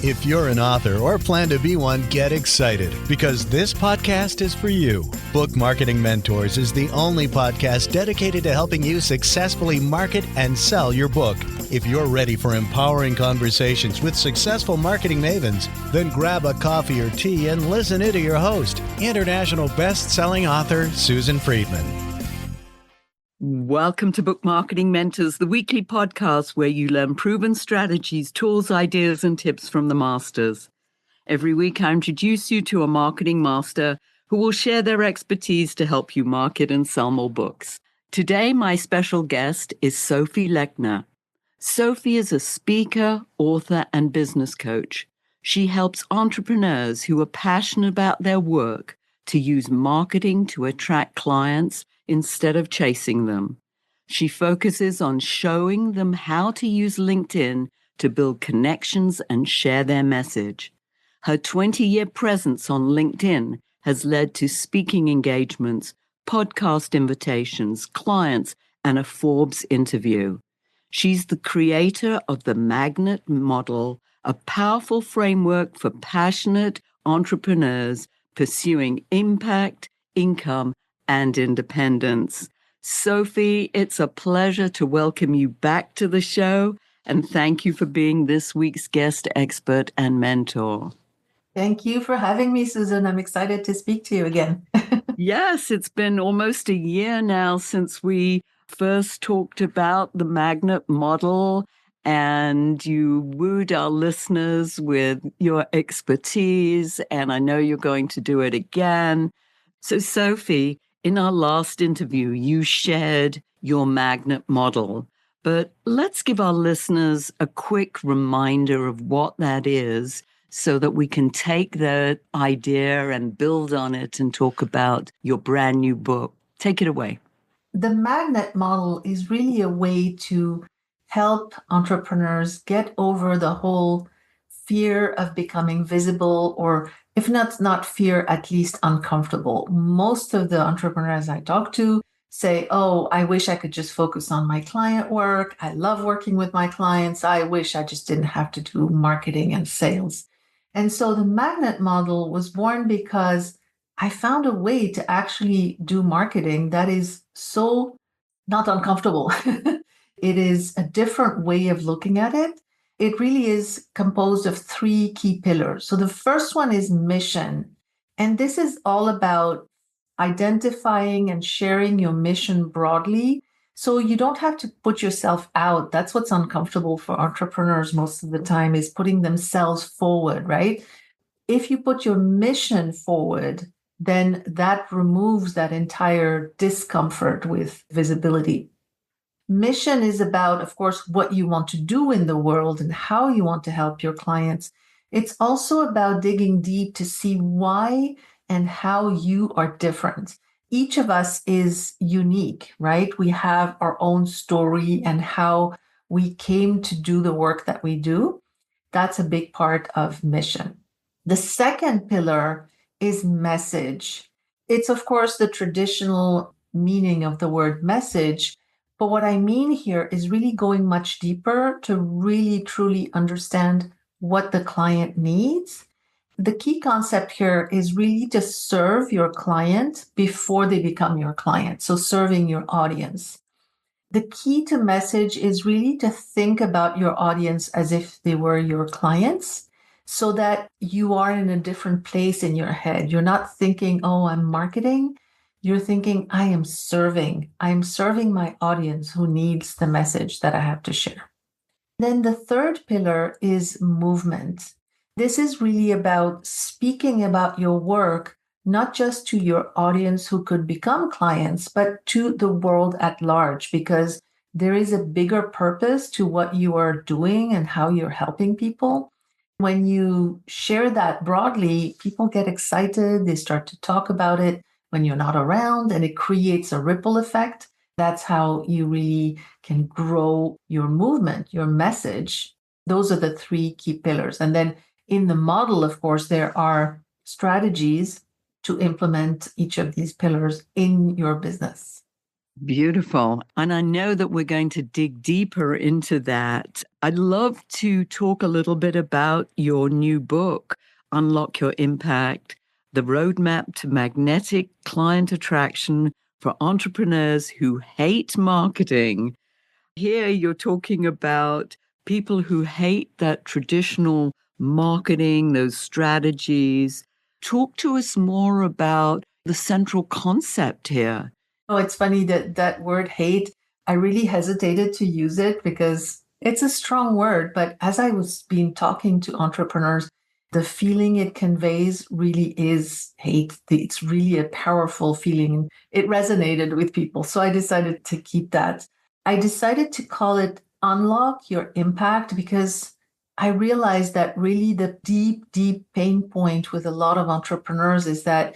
If you're an author or plan to be one, get excited because this podcast is for you. Book Marketing Mentors is the only podcast dedicated to helping you successfully market and sell your book. If you're ready for empowering conversations with successful marketing mavens, then grab a coffee or tea and listen in to your host, international best-selling author Susan Friedman. Welcome to Book Marketing Mentors, the weekly podcast where you learn proven strategies, tools, ideas, and tips from the masters. Every week, I introduce you to a marketing master who will share their expertise to help you market and sell more books. Today, my special guest is Sophie Lechner. Sophie is a speaker, author, and business coach. She helps entrepreneurs who are passionate about their work to use marketing to attract clients instead of chasing them. She focuses on showing them how to use LinkedIn to build connections and share their message. Her 20-year presence on LinkedIn has led to speaking engagements, podcast invitations, clients, and a Forbes interview. She's the creator of the Magnet Model, a powerful framework for passionate entrepreneurs pursuing impact, income, and independence. Sophie, it's a pleasure to welcome you back to the show, and thank you for being this week's guest expert and mentor. Thank you for having me, Susan. I'm excited to speak to you again. Yes, it's been almost a year now since we first talked about the Magnet Model, and you wooed our listeners with your expertise, and I know you're going to do it again. So, Sophie, in our last interview, you shared your Magnet Model, but let's give our listeners a quick reminder of what that is so that we can take that idea and build on it and talk about your brand new book. Take it away. The Magnet Model is really a way to help entrepreneurs get over the whole fear of becoming visible, or if not fear, at least uncomfortable. Most of the entrepreneurs I talk to say, oh, I wish I could just focus on my client work. I love working with my clients. I wish I just didn't have to do marketing and sales. And so the Magnet Model was born because I found a way to actually do marketing that is so not uncomfortable. It is a different way of looking at it. It really is composed of three key pillars. So the first one is mission. And this is all about identifying and sharing your mission broadly. So you don't have to put yourself out. That's what's uncomfortable for entrepreneurs most of the time, is putting themselves forward, right? If you put your mission forward, then that removes that entire discomfort with visibility. Mission is about, of course, what you want to do in the world and how you want to help your clients. It's also about digging deep to see why and how you are different. Each of us is unique, right? We have our own story and how we came to do the work that we do. That's a big part of mission. The second pillar is message. It's, of course, the traditional meaning of the word message. But what I mean here is really going much deeper to really, truly understand what the client needs. The key concept here is really to serve your client before they become your client. So serving your audience. The key to message is really to think about your audience as if they were your clients, so that you are in a different place in your head. You're not thinking, oh, I'm marketing. You're thinking, I am serving my audience who needs the message that I have to share. Then the third pillar is movement. This is really about speaking about your work, not just to your audience who could become clients, but to the world at large, because there is a bigger purpose to what you are doing and how you're helping people. When you share that broadly, people get excited. They start to talk about it when you're not around, and it creates a ripple effect. That's how you really can grow your movement, your message. Those are the three key pillars. And then in the model, of course, there are strategies to implement each of these pillars in your business. Beautiful. And I know that we're going to dig deeper into that. I'd love to talk a little bit about your new book, Unlock Your Impact, the roadmap to magnetic client attraction for entrepreneurs who hate marketing. Here you're talking about people who hate that traditional marketing, those strategies. Talk to us more about the central concept here. Oh, it's funny that that word hate, I really hesitated to use it because it's a strong word. But as I was been talking to entrepreneurs, the feeling it conveys really is hate. It's really a powerful feeling. It resonated with people. So I decided to keep that. I decided to call it Unlock Your Impact because I realized that really the deep, deep pain point with a lot of entrepreneurs is that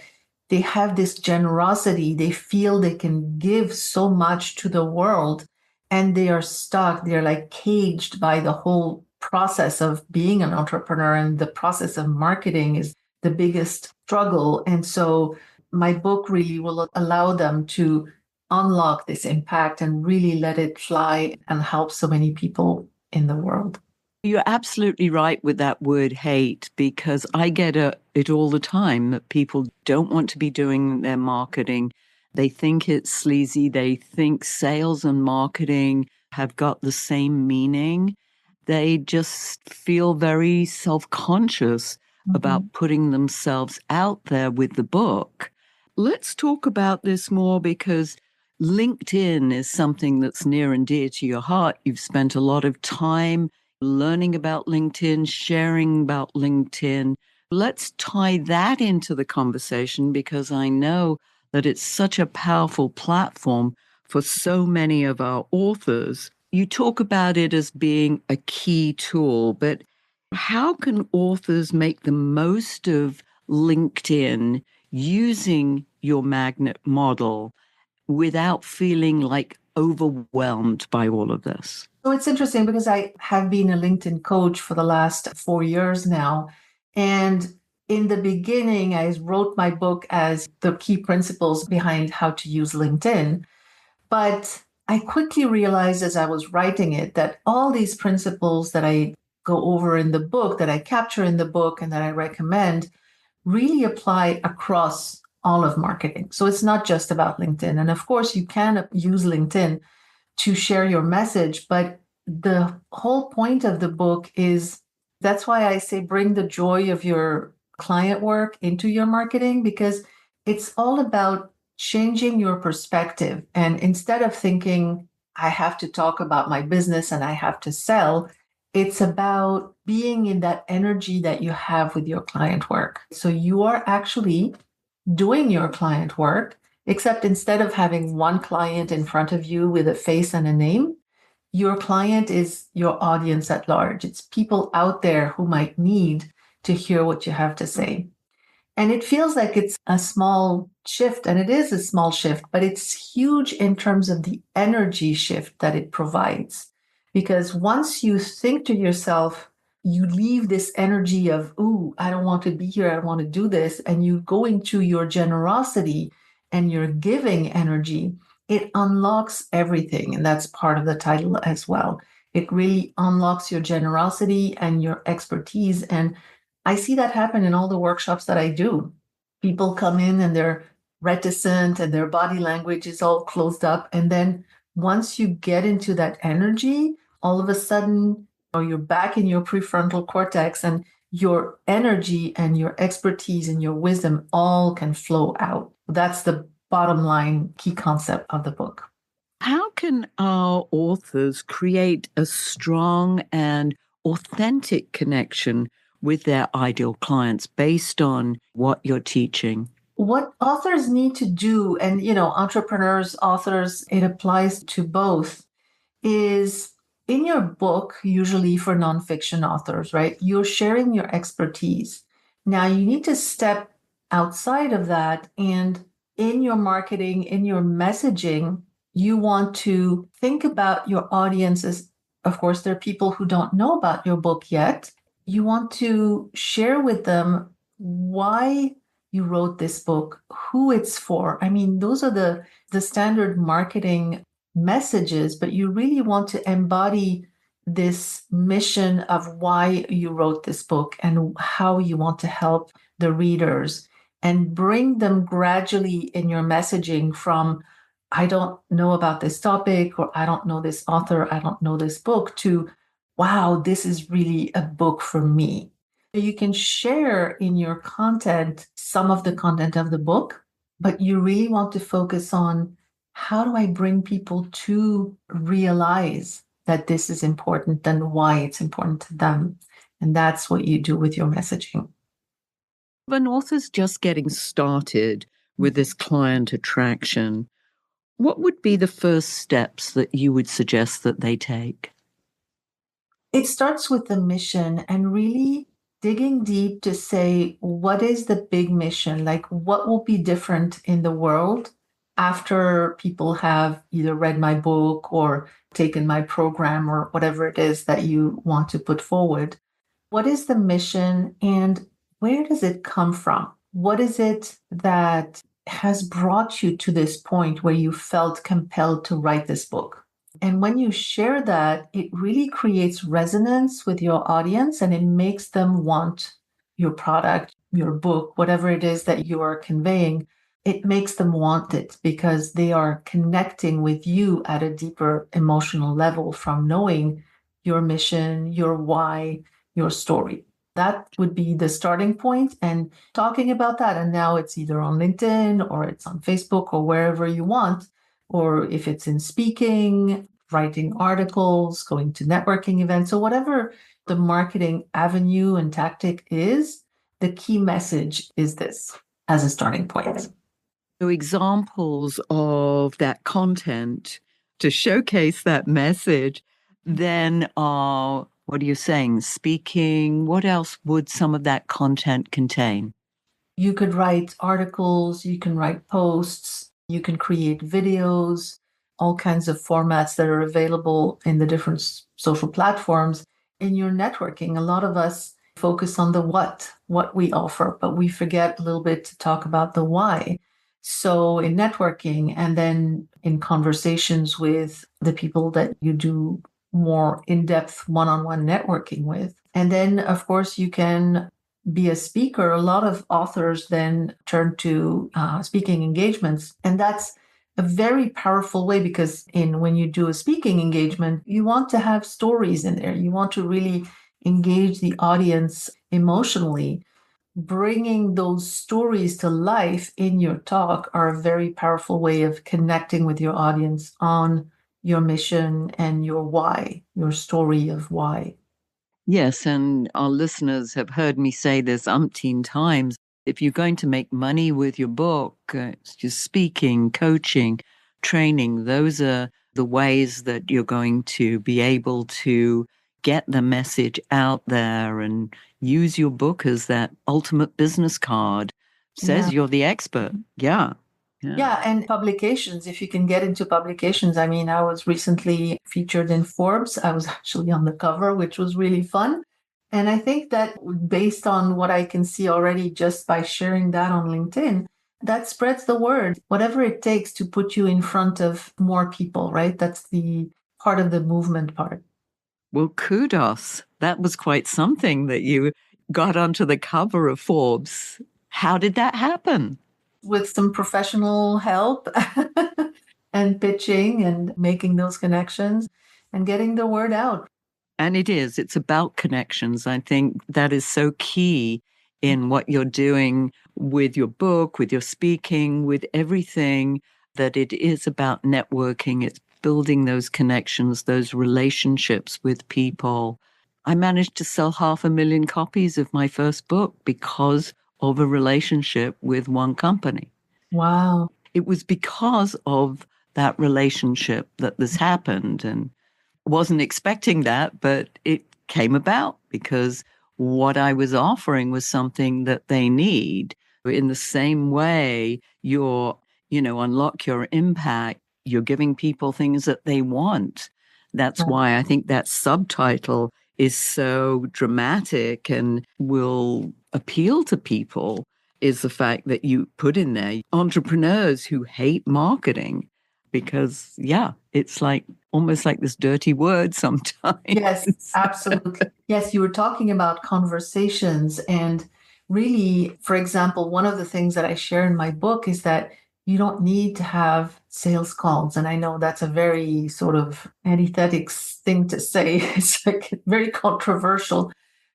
they have this generosity. They feel they can give so much to the world and they are stuck. They're like caged by the whole process of being an entrepreneur, and the process of marketing is the biggest struggle. And so my book really will allow them to unlock this impact and really let it fly and help so many people in the world. You're absolutely right with that word hate, because I get it all the time that people don't want to be doing their marketing. They think it's sleazy. They think sales and marketing have got the same meaning. They just feel very self-conscious about putting themselves out there with the book. Let's talk about this more, because LinkedIn is something that's near and dear to your heart. You've spent a lot of time learning about LinkedIn, sharing about LinkedIn. Let's tie that into the conversation, because I know that it's such a powerful platform for so many of our authors. You talk about it as being a key tool, but how can authors make the most of LinkedIn using your magnet model without feeling like overwhelmed by all of this? So it's interesting because I have been a LinkedIn coach for the last 4 years now. And in the beginning, I wrote my book as the key principles behind how to use LinkedIn. But I quickly realized as I was writing it that all these principles that I go over in the book, that I capture in the book, and that I recommend really apply across all of marketing. So it's not just about LinkedIn. And of course, you can use LinkedIn to share your message. But the whole point of the book is that's why I say bring the joy of your client work into your marketing, because it's all about changing your perspective. And instead of thinking, I have to talk about my business and I have to sell, it's about being in that energy that you have with your client work. So you are actually doing your client work, except instead of having one client in front of you with a face and a name, your client is your audience at large. It's people out there who might need to hear what you have to say. And it feels like it's a small shift, and it is a small shift, but it's huge in terms of the energy shift that it provides. Because once you think to yourself, you leave this energy of, ooh, I don't want to be here, I don't want to do this, and you go into your generosity and your giving energy, it unlocks everything. And that's part of the title as well. It really unlocks your generosity and your expertise. And I see that happen in all the workshops that I do. People come in and they're reticent and their body language is all closed up. And then once you get into that energy, all of a sudden, you're back in your prefrontal cortex, and your energy and your expertise and your wisdom all can flow out. That's the bottom line key concept of the book. How can our authors create a strong and authentic connection with their ideal clients based on what you're teaching? What authors need to do, and entrepreneurs, authors, it applies to both, is in your book, usually for nonfiction authors, right? You're sharing your expertise. Now you need to step outside of that, and in your marketing, in your messaging, you want to think about your audiences. Of course, there are people who don't know about your book yet. You want to share with them why you wrote this book, who it's for. I mean, those are the standard marketing messages, but you really want to embody this mission of why you wrote this book and how you want to help the readers and bring them gradually in your messaging from, I don't know about this topic, or I don't know this author, I don't know this book, to, wow, this is really a book for me. You can share in your content some of the content of the book, but you really want to focus on, how do I bring people to realize that this is important and why it's important to them? And that's what you do with your messaging. If an author's just getting started with this client attraction, what would be the first steps that you would suggest that they take? It starts with the mission and really digging deep to say, what is the big mission? Like, what will be different in the world after people have either read my book or taken my program or whatever it is that you want to put forward? What is the mission and where does it come from? What is it that has brought you to this point where you felt compelled to write this book? And when you share that, it really creates resonance with your audience and it makes them want your product, your book, whatever it is that you are conveying. It makes them want it because they are connecting with you at a deeper emotional level from knowing your mission, your why, your story. That would be the starting point, and talking about that. And now it's either on LinkedIn or it's on Facebook or wherever you want, or if it's in speaking, writing articles, going to networking events. So whatever the marketing avenue and tactic is, the key message is this as a starting point. So examples of that content to showcase that message then are, what are you saying, speaking? What else would some of that content contain? You could write articles, you can write posts, you can create videos, all kinds of formats that are available in the different social platforms. In your networking, a lot of us focus on the what we offer, but we forget a little bit to talk about the why. So in networking and then in conversations with the people that you do more in-depth one-on-one networking with. And then, of course, you can be a speaker. A lot of authors then turn to speaking engagements. And that's a very powerful way because when you do a speaking engagement, you want to have stories in there. You want to really engage the audience emotionally. Bringing those stories to life in your talk are a very powerful way of connecting with your audience on your mission and your why, your story of why. Yes, and our listeners have heard me say this umpteen times. If you're going to make money with your book, it's just speaking, coaching, training, those are the ways that you're going to be able to get the message out there and use your book as that ultimate business card. Yeah. Says you're the expert. Yeah. Yeah, and publications, if you can get into publications. I mean, I was recently featured in Forbes. I was actually on the cover, which was really fun. And I think that based on what I can see already just by sharing that on LinkedIn, that spreads the word, whatever it takes to put you in front of more people, right? That's the part of the movement part. Well, kudos. That was quite something that you got onto the cover of Forbes. How did that happen? With some professional help and pitching and making those connections and getting the word out. And it's about connections. I think that is so key in what you're doing with your book, with your speaking, with everything, that it is about networking. It's building those connections, those relationships with people. I managed to sell 500,000 copies of my first book because of a relationship with one company. Wow. It was because of that relationship that this happened. And wasn't expecting that, but it came about because what I was offering was something that they need. In the same way, unlock your impact, you're giving people things that they want. That's why I think that subtitle is so dramatic and will appeal to people, is the fact that you put in there entrepreneurs who hate marketing because, yeah, it's like almost like this dirty word sometimes. Yes, absolutely. Yes, you were talking about conversations. And really, for example, one of the things that I share in my book is that you don't need to have sales calls. And I know that's a very sort of antithetic thing to say. It's like very controversial.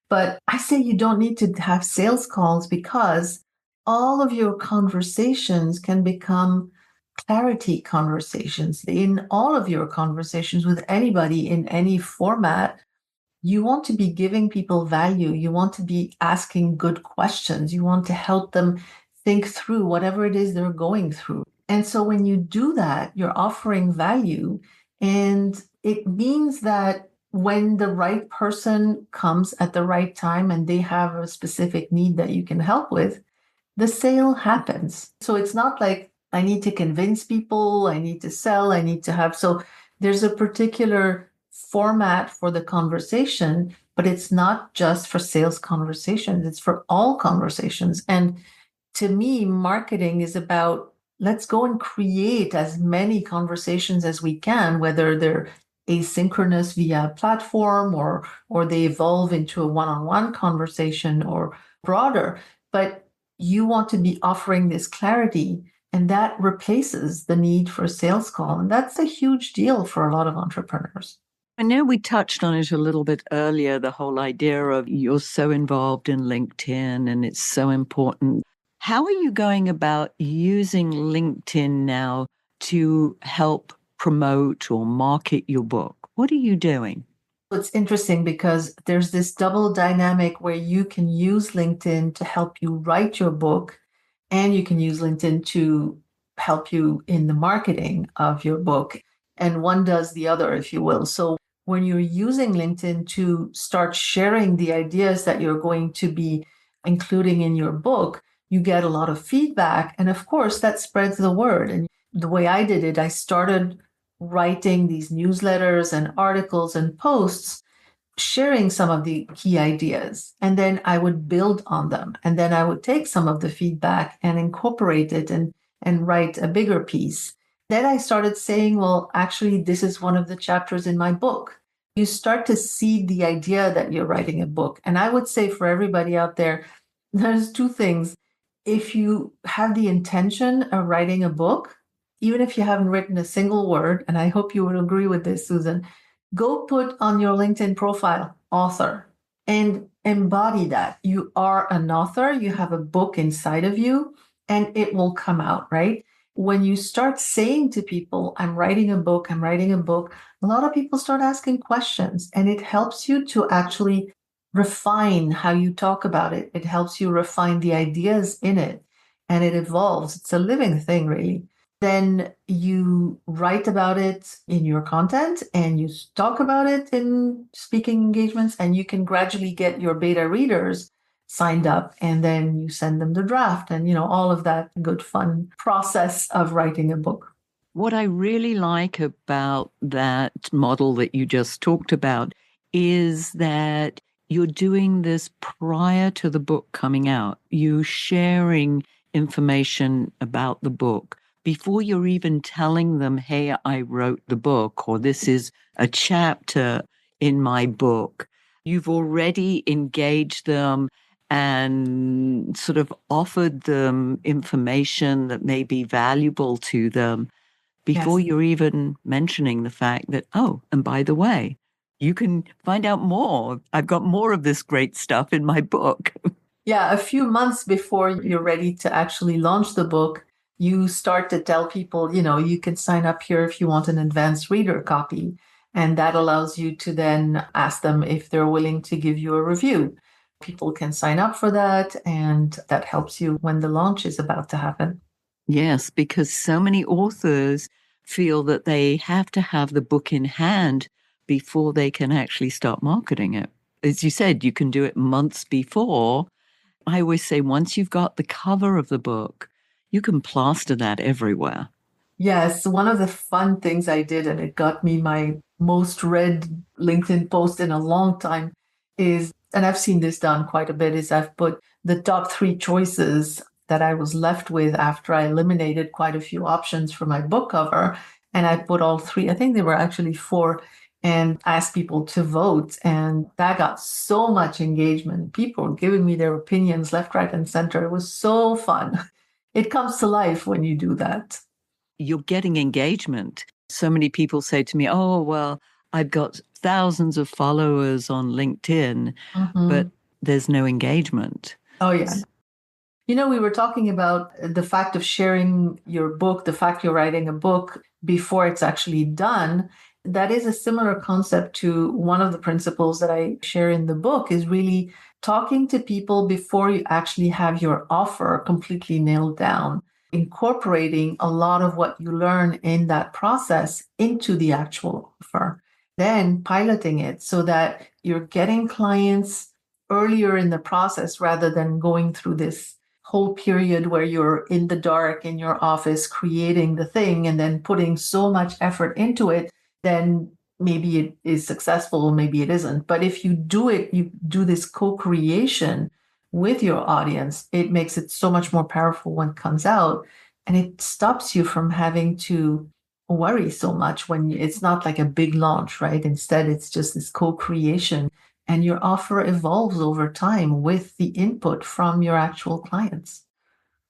But I say you don't need to have sales calls because all of your conversations can become clarity conversations. In all of your conversations with anybody in any format, you want to be giving people value. You want to be asking good questions. You want to help them think through whatever it is they're going through. And so when you do that, you're offering value. And it means that when the right person comes at the right time and they have a specific need that you can help with, the sale happens. So it's not like I need to convince people, I need to sell, I need to have. So there's a particular format for the conversation, but it's not just for sales conversations, it's for all conversations. And to me, marketing is about let's go and create as many conversations as we can, whether they're asynchronous via a platform or they evolve into a one-on-one conversation or broader. But you want to be offering this clarity, and that replaces the need for a sales call. And that's a huge deal for a lot of entrepreneurs. I know we touched on it a little bit earlier, the whole idea of you're so involved in LinkedIn and it's so important. How are you going about using LinkedIn now to help promote or market your book? What are you doing? It's interesting because there's this double dynamic where you can use LinkedIn to help you write your book, and you can use LinkedIn to help you in the marketing of your book. And one does the other, if you will. So when you're using LinkedIn to start sharing the ideas that you're going to be including in your book, you get a lot of feedback. And of course, that spreads the word. And the way I did it, I started writing these newsletters and articles and posts sharing some of the key ideas, and then I would build on them, and then I would take some of the feedback and incorporate it and write a bigger piece. Then I started saying, well, actually this is one of the chapters in my book. You start to see the idea that you're writing a book. And I would say for everybody out there, there's two things. If you have the intention of writing a book, even if you haven't written a single word, and I hope you would agree with this, Susan, go put on your LinkedIn profile, author, and embody that. You are an author, you have a book inside of you, and it will come out, right? When you start saying to people, I'm writing a book, a lot of people start asking questions, and it helps you to actually refine how you talk about it. It helps you refine the ideas in it, and it evolves. It's a living thing, really. Then you write about it in your content and you talk about it in speaking engagements, and you can gradually get your beta readers signed up, and then you send them the draft and all of that good fun process of writing a book. What I really like about that model that you just talked about is that you're doing this prior to the book coming out. You're sharing information about the book before you're even telling them, hey, I wrote the book, or this is a chapter in my book. You've already engaged them and sort of offered them information that may be valuable to them before Yes. you're even mentioning the fact that, oh, and by the way, you can find out more. I've got more of this great stuff in my book. Yeah, a few months before you're ready to actually launch the book, you start to tell people, you can sign up here if you want an advanced reader copy. And that allows you to then ask them if they're willing to give you a review. People can sign up for that, and that helps you when the launch is about to happen. Yes, because so many authors feel that they have to have the book in hand before they can actually start marketing it. As you said, you can do it months before. I always say once you've got the cover of the book, you can plaster that everywhere. Yes, one of the fun things I did, and it got me my most read LinkedIn post in a long time, is, and I've seen this done quite a bit, is I've put the top 3 choices that I was left with after I eliminated quite a few options for my book cover. And I put all three, I think there were actually four, and asked people to vote. And that got so much engagement. People giving me their opinions left, right, and center. It was so fun. It comes to life when you do that. You're getting engagement. So many people say to me, oh, well, I've got thousands of followers on LinkedIn, but there's no engagement. Oh, yeah. You know, we were talking about the fact of sharing your book, the fact you're writing a book before it's actually done. That is a similar concept to one of the principles that I share in the book, is really talking to people before you actually have your offer completely nailed down, incorporating a lot of what you learn in that process into the actual offer, then piloting it so that you're getting clients earlier in the process rather than going through this whole period where you're in the dark in your office creating the thing and then putting so much effort into it. Then maybe it is successful, maybe it isn't. But if you do it, you do this co-creation with your audience, it makes it so much more powerful when it comes out. And it stops you from having to worry so much when it's not like a big launch, right? Instead, it's just this co-creation, and your offer evolves over time with the input from your actual clients.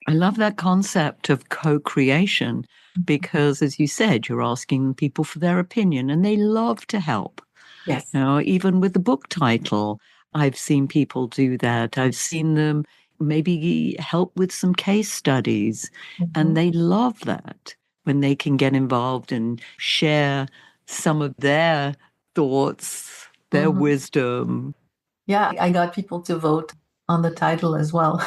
I love that concept of co-creation because, as you said, you're asking people for their opinion and they love to help. Yes. You know, even with the book title, I've seen people do that. I've seen them maybe help with some case studies, and they love that when they can get involved and share some of their thoughts, their wisdom. Yeah, I got people to vote on the title as well.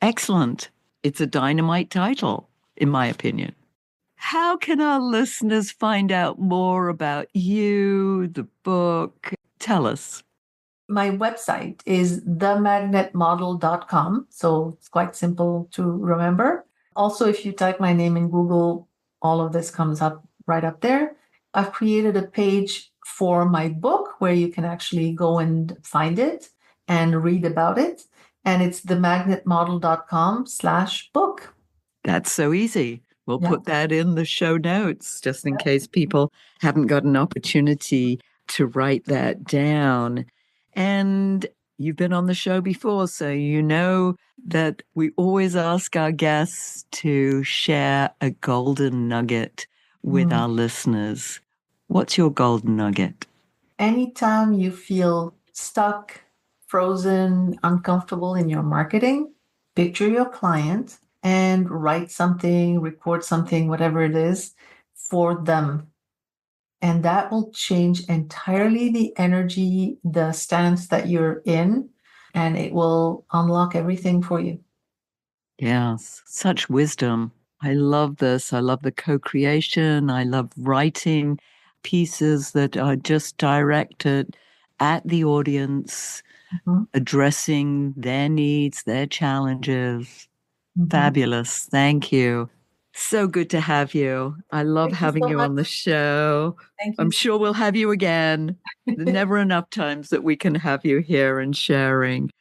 Excellent. It's a dynamite title, in my opinion. How can our listeners find out more about you, the book? Tell us. My website is themagnetmodel.com. So it's quite simple to remember. Also, if you type my name in Google, all of this comes up right up there. I've created a page for my book where you can actually go and find it and read about it. And it's themagnetmodel.com/book. That's so easy. We'll put that in the show notes just in case people haven't got an opportunity to write that down. And you've been on the show before, so you know that we always ask our guests to share a golden nugget with our listeners. What's your golden nugget? Anytime you feel stuck, frozen, uncomfortable in your marketing, picture your client and write something, record something, whatever it is, for them. And that will change entirely the energy, the stance that you're in, and it will unlock everything for you. Yes, such wisdom. I love this. I love the co-creation. I love writing pieces that are just directed at the audience, addressing their needs, their challenges. Fabulous. Thank you. So good to have you. I love Thank you having so you much. on the show. Thank you. I'm sure we'll have you again. There are never enough times that we can have you here and sharing.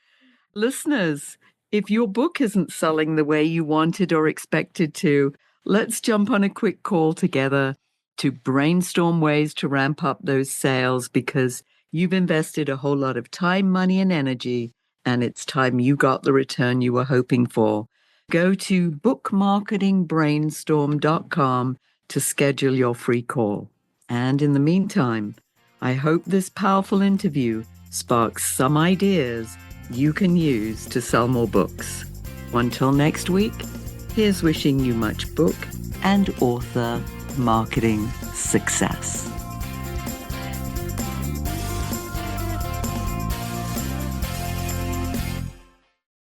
Listeners, if your book isn't selling the way you wanted or expected to, let's jump on a quick call together to brainstorm ways to ramp up those sales, because you've invested a whole lot of time, money, and energy, and it's time you got the return you were hoping for. Go to bookmarketingbrainstorm.com to schedule your free call. And in the meantime, I hope this powerful interview sparks some ideas you can use to sell more books. Until next week, here's wishing you much book and author marketing success.